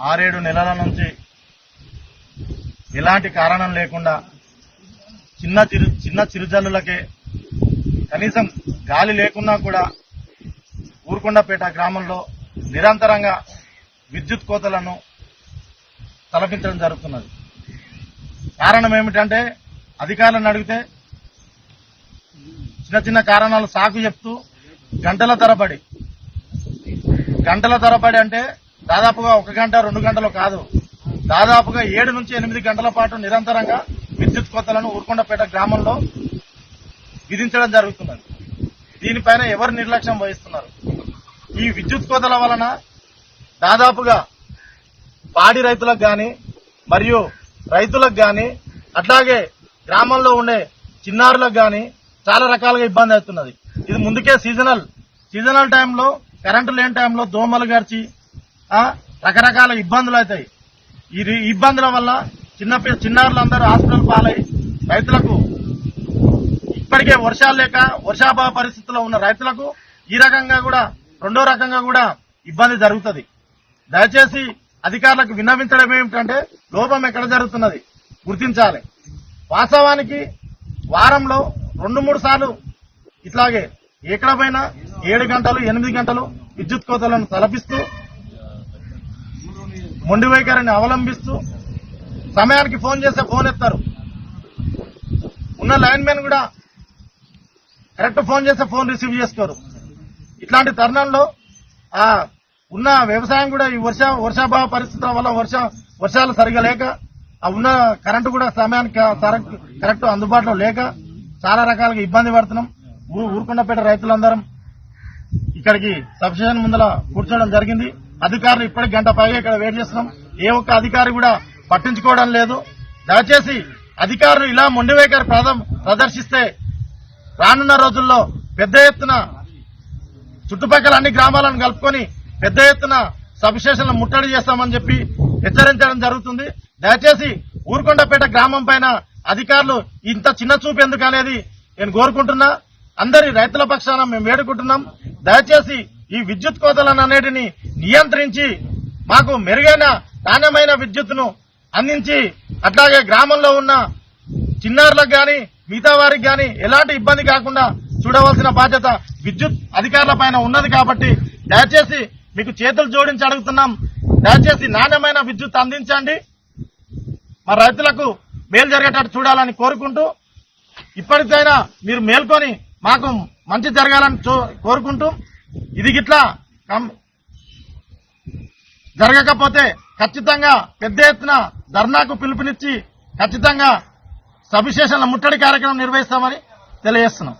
6-7 నెలల నుంచి ఎలాంటి కారణం లేకుండా చిన్న చిరుజల్లులకే కనీసం గాలి లేకున్నా కూడా ఊరుకొండపేట గ్రామంలో నిరంతరంగా విద్యుత్ కోతలను తలపించడం జరుగుతున్నది. కారణం ఏమిటంటే అధికారులను అడిగితే చిన్న కారణాలు సాకు చెప్తూ గంటల తరబడి అంటే దాదాపుగా 1 గంట 2 గంటలు కాదు, దాదాపుగా 7 నుంచి 8 గంటల పాటు నిరంతరంగా విద్యుత్ కోతలను ఊరుకొండపేట గ్రామంలో విధించడం జరుగుతున్నది. దీనిపైన ఎవరు నిర్లక్ష్యం వహిస్తున్నారు? ఈ విద్యుత్ కోతల వలన దాదాపుగా పాడి రైతులకు గాని మరియు రైతులకు గాని అట్లాగే గ్రామంలో ఉండే చిన్నారులకు గాని చాలా రకాలుగా ఇబ్బంది అవుతున్నది. ఇది ముందుకే సీజనల్ టైంలో కరెంటు లేని టైంలో దోమలు గడిచి రకరకాల ఇబ్బందులు అవుతాయి. ఈ ఇబ్బందుల వల్ల చిన్నారులందరూ హాస్పిటల్ పాలై రైతులకు ఇప్పటికే వర్షాలు లేక వర్షాభావ పరిస్థితుల్లో ఉన్న రైతులకు ఈ రకంగా కూడా రెండో రకంగా కూడా ఇబ్బంది జరుగుతుంది. దయచేసి అధికారులకు విన్నవించడం ఏమిటంటే లోపం ఎక్కడ జరుగుతున్నది గుర్తించాలి. వాస్తవానికి వారంలో 2-3 సార్లు ఇట్లాగే ఎక్కడపైన 7 గంటలు 8 గంటలు విద్యుత్ కోతలను తలపిస్తూ మొండి వైఖరిని అవలంబిస్తూ సమయానికి ఫోన్ చేస్తే ఫోన్ ఎత్తారు. ఉన్న లైన్ మెన్ కూడా కరెక్ట్ ఫోన్ చేస్తే ఫోన్ రిసీవ్ చేసుకోరు. ఇట్లాంటి తరుణంలో ఉన్న వ్యవసాయం కూడా ఈ వర్షాభావ పరిస్థితుల వల్ల వర్షాలు సరిగా లేక ఉన్న కరెంటు కూడా సమయానికి కరెక్ట్ అందుబాటులో లేక చాలా రకాలుగా ఇబ్బంది పడుతున్నాం. ఊరుకొండపేట రైతులందరం ఇక్కడికి సబ్స్టేషన్ ముందర కూర్చోవడం జరిగింది. అధికారులు ఇప్పటికి గంట పైగా ఇక్కడ వెయిట్ చేస్తున్నాం. ఏ ఒక్క అధికారి కూడా పట్టించుకోవడం లేదు. దయచేసి అధికారులు ఇలా మొండి వైఖరి ప్రదర్శిస్తే రానున్న రోజుల్లో పెద్ద ఎత్తున చుట్టుపక్కల అన్ని గ్రామాలను కలుపుకొని పెద్ద ఎత్తున సబ్స్టేషన్లు ముట్టడి చేస్తామని చెప్పి హెచ్చరించడం జరుగుతుంది. దయచేసి ఊరుకొండపేట గ్రామం పైన అధికారులు ఇంత చిన్న చూపు ఎందుకు అనేది నేను కోరుకుంటున్నా. అందరి రైతుల పక్షాన మేము వేడుకుంటున్నాం. దయచేసి ఈ విద్యుత్ కోతలను అనేటిని నియంత్రించి మాకు మెరుగైన నాణ్యమైన విద్యుత్తును అందించి అట్లాగే గ్రామంలో ఉన్న చిన్నారులకు గాని మిగతా వారికి గాని ఎలాంటి ఇబ్బంది కాకుండా చూడవలసిన బాధ్యత విద్యుత్ అధికారుల పైన ఉన్నది. కాబట్టి దయచేసి మీకు చేతులు జోడించి అడుగుతున్నాం. దయచేసి నాణ్యమైన విద్యుత్ అందించండి. మా రైతులకు మేలు జరిగేటట్టు చూడాలని కోరుకుంటూ ఇప్పటికైనా మీరు మేల్కొని మాకు మంచి జరగాలని కోరుకుంటూ ఇది గిట్లా జరగకపోతే ఖచ్చితంగా పెద్ద ఎత్తున ధర్నాకు పిలుపునిచ్చి ఖచ్చితంగా సబ్స్టేషన్ల ముట్టడి కార్యక్రమం నిర్వహిస్తామని తెలియజేస్తున్నాం.